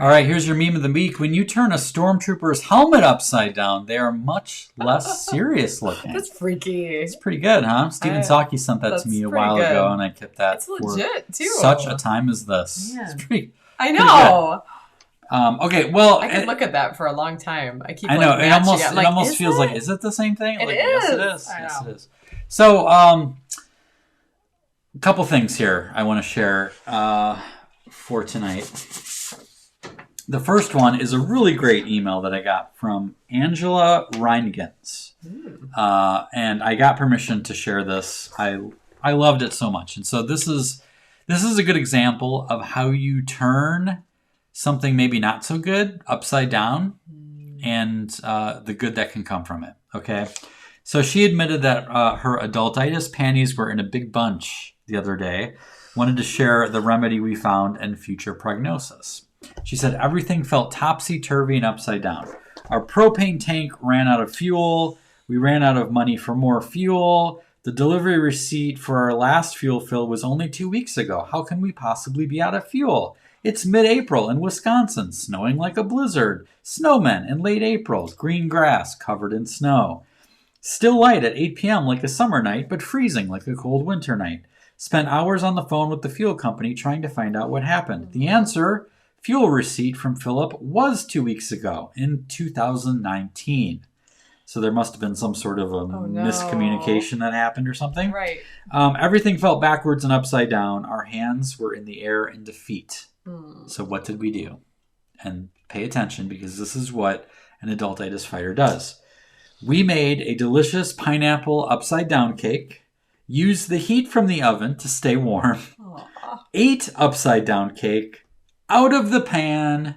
All right, here's your meme of the week. When you turn a stormtrooper's helmet upside down, they are much less serious looking. That's freaky. It's pretty good, huh? Steven Saki sent that to me a while ago, and I kept that it's legit, too. Such a time as this. Man. It's pretty I know. Okay, well... I could look at that for a long time. I know, it almost feels like, is it the same thing? It is. Yes, it is. Yes, it is. So, a couple things here I want to share for tonight. The first one is a really great email that I got from Angela Reingens. And I got permission to share this. I loved it so much. And so this is a good example of how you turn something maybe not so good upside down and the good that can come from it. Okay. So she admitted that her adultitis panties were in a big bunch the other day. Wanted to share the remedy we found and future prognosis. She said everything felt topsy-turvy and upside down. Our propane tank ran out of fuel. We ran out of money for more fuel. The delivery receipt for our last fuel fill was only 2 weeks ago. How can we possibly be out of fuel? It's mid-April in Wisconsin, snowing like a blizzard. Snowmen in late April, green grass covered in snow. Still light at 8 p.m. like a summer night, but freezing like a cold winter night. Spent hours on the phone with the fuel company trying to find out what happened. The answer... fuel receipt from Philip was 2 weeks ago in 2019. So there must have been some sort of a miscommunication that happened or something. Right. Everything felt backwards and upside down. Our hands were in the air in defeat. So what did we do? And pay attention because this is what an adultitis fighter does. We made a delicious pineapple upside down cake, used the heat from the oven to stay warm, ate upside down cake, out of the pan,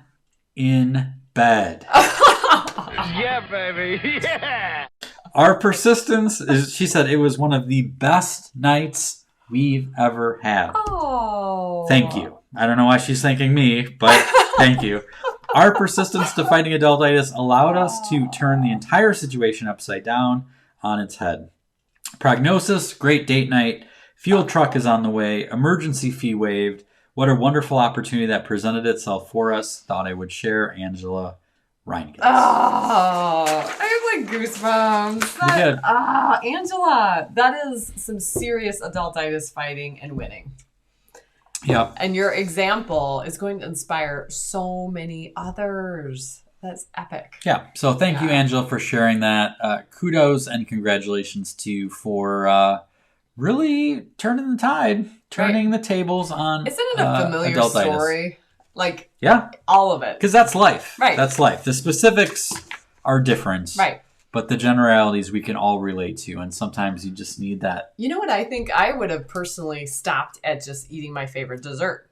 in bed. Yeah, baby. Yeah. Our persistence is, she said, it was one of the best nights we've ever had. Oh. Thank you. I don't know why she's thanking me, but thank you. Our persistence to fighting adultitis allowed us to turn the entire situation upside down on its head. Prognosis, great date night. Fuel truck is on the way. Emergency fee waived. What a wonderful opportunity that presented itself for us. Thought I would share. Angela Reingens. Oh, I have like goosebumps. You did. Angela, that is some serious adultitis fighting and winning. Yep. And your example is going to inspire so many others. That's epic. Yeah. So thank you, Angela, for sharing that. Kudos and congratulations to you for really turning the tide. Turning the tables on Isn't it a familiar adultitis. story? Like, yeah, all of it. Because that's life. Right. That's life. The specifics are different. Right. But the generalities we can all relate to. And sometimes you just need that. You know what I think? I would have personally stopped at just eating my favorite dessert.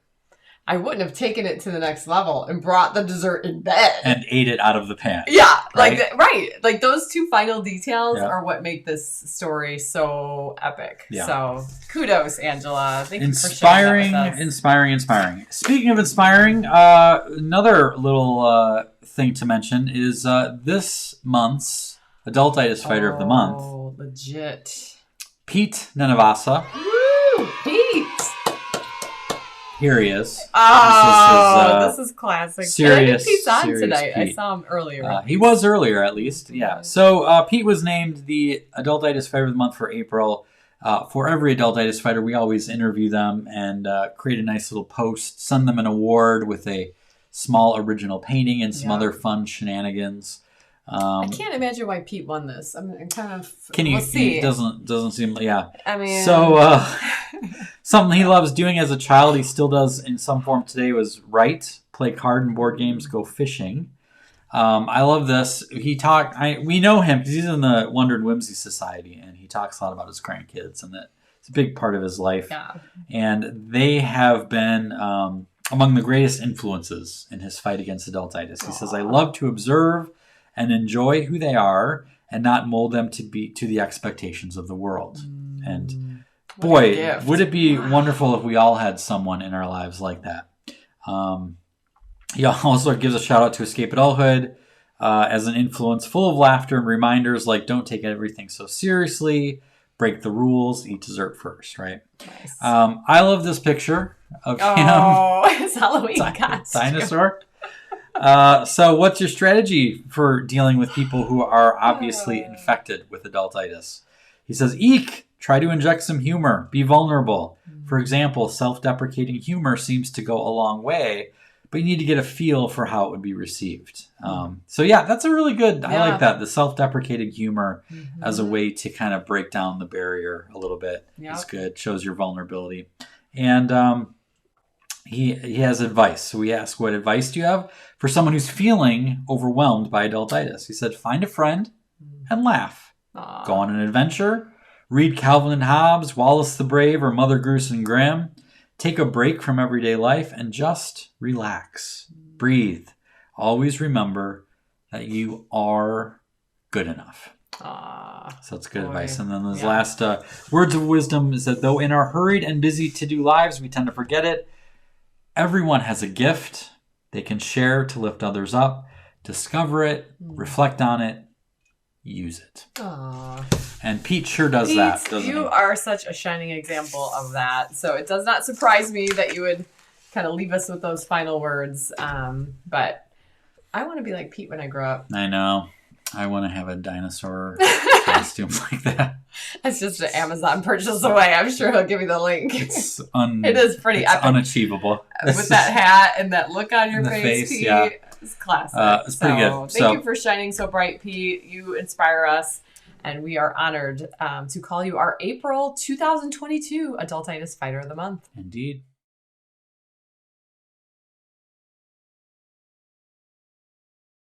I wouldn't have taken it to the next level and brought the dessert in bed. And ate it out of the pan. Yeah. Right? Like those two final details are what make this story so epic. Yeah. So kudos, Angela. Thank you for sharing that with us. Inspiring. Speaking of inspiring, another little thing to mention is this month's Adultitis Fighter of the Month. Oh, legit. Pete Nehnevajsa. Woo! Pete! Here he is. Oh, this is classic. Serious, and I think Pete's on tonight. Pete. I saw him earlier. He was earlier, at least. Yeah. So Pete was named the Adultitis Fighter of the Month for April. For every adultitis fighter, we always interview them and create a nice little post, send them an award with a small original painting and some other fun shenanigans. I can't imagine why Pete won this. I'm kind of. Can you? We'll see. It doesn't seem. Yeah. I mean. So something he loves doing as a child, he still does in some form today, was write, play card and board games, go fishing. I love this. We know him because he's in the Wonder and Whimsy Society, and he talks a lot about his grandkids, and that it's a big part of his life. Yeah. And they have been among the greatest influences in his fight against adultitis. He says, "I love to observe and enjoy who they are, and not mold them to the expectations of the world." And boy, would it be wonderful if we all had someone in our lives like that. He also gives a shout out to Escape Adulthood as an influence full of laughter and reminders like don't take everything so seriously, break the rules, eat dessert first, right? Nice. I love this picture of him. Oh, his Halloween costume. Dinosaur. So what's your strategy for dealing with people who are obviously infected with adultitis? He says, eek, try to inject some humor, be vulnerable. For example, self-deprecating humor seems to go a long way, but you need to get a feel for how it would be received. So yeah, that's a really good, I like that, the self-deprecating humor as a way to kind of break down the barrier a little bit. It's good, shows your vulnerability. And he has advice. So we ask, what advice do you have for someone who's feeling overwhelmed by adultitis? He said, find a friend and laugh. Go on an adventure. Read Calvin and Hobbes, Wallace the Brave, or Mother Goose and Grimm. Take a break from everyday life and just relax. Breathe. Always remember that you are good enough. So that's good advice. And then his last words of wisdom is that though in our hurried and busy to-do lives, we tend to forget it, everyone has a gift they can share to lift others up. Discover it, reflect on it, use it. And Pete sure does that, doesn't he? You are such a shining example of that. So it does not surprise me that you would kind of leave us with those final words. But I want to be like Pete when I grow up. I know. I want to have a dinosaur costume like that. It's just an Amazon purchase away. I'm sure he'll give me the link. It is pretty epic. Unachievable. With that hat and that look on your face, Pete. Yeah. It's classic. It's pretty good. Thank you for shining so bright, Pete. You inspire us. And we are honored to call you our April 2022 Adultitis Fighter of the Month. Indeed.